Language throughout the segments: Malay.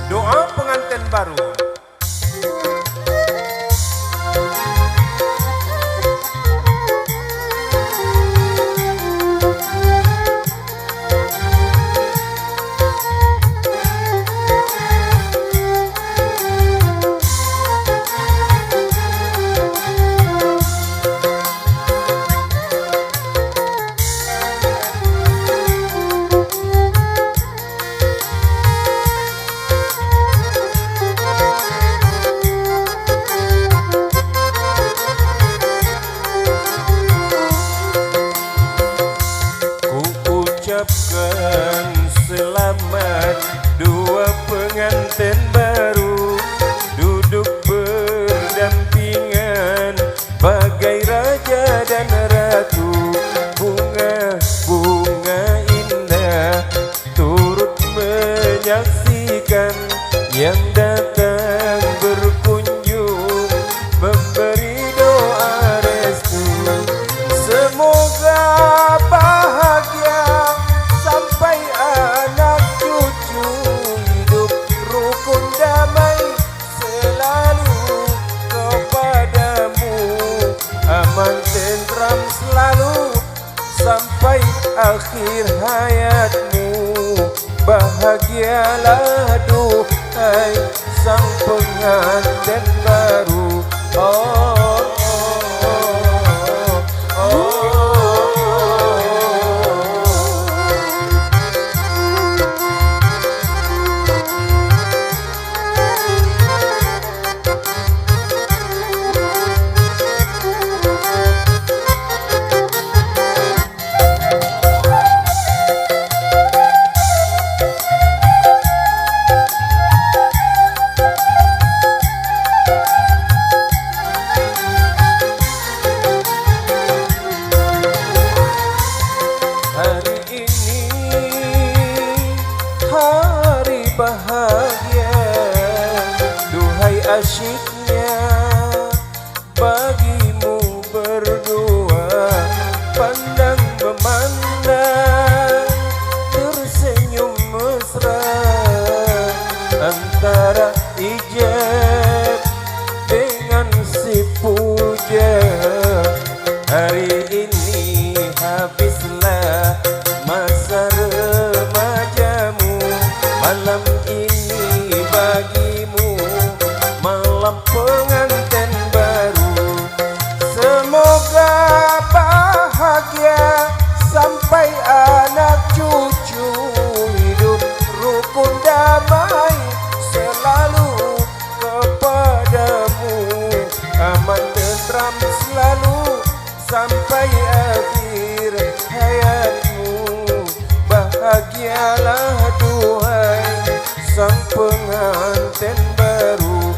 Doa pengantin baru. Ucapkan selamat dua pengantin baru, duduk berdampingan bagai raja dan ratu. Bunga-bunga indah turut menyaksikan yang datang berkunjung, memberi doa restu. Semoga bahagia sampai anak cucu, hidup rukun damai selalu kepadamu, aman tentram selalu sampai akhir hayatmu. Bahagialah duhai sang pengantin baru. Oh, bahagia, duhai asyiknya bagimu berdua, pandang memandang tersenyum mesra antara ijab dengan si puja. Hari ini habislah masa remajamu, malam ini bagimu malam pengantin baru. Semoga bahagia sampai anak cucu, hidup rukun damai selalu kepadamu, aman tentram selalu sampai akhir hayatmu. Bahagialah duhai sang pengantin baru.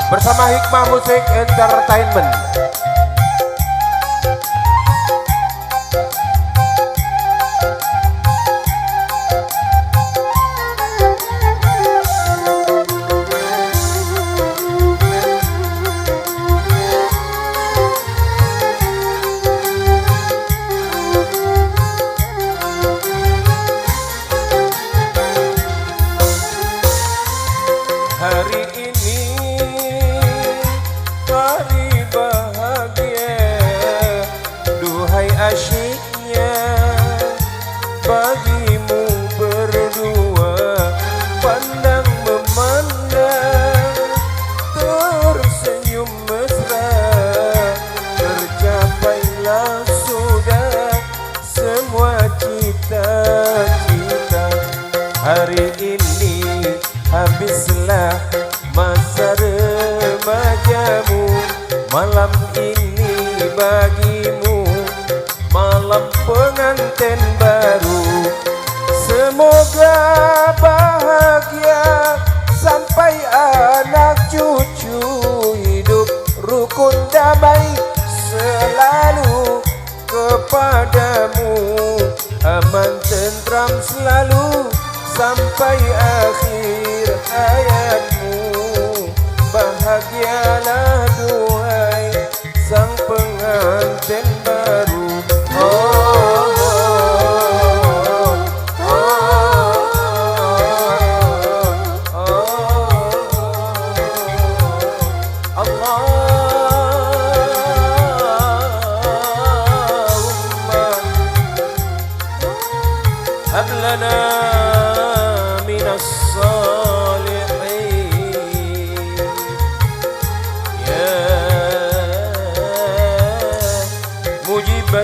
Bersama Hikmah Musik Entertainment. Hari ini hari bahagia, duhai asyiknya bagimu berdua, pandang memandang tersenyum mesra, tercapailah sudah semua cita-cita. Hari ini habislah masa remajamu, malam ini bagimu malam pengantin baru. Semoga bahagia sampai anak cucu, hidup rukun damai selalu kepadamu, aman tentram selalu sampai akhir hayatmu. Bahagialah duhai sang pengantin baru. هب لنا من الصالحين يا مجيب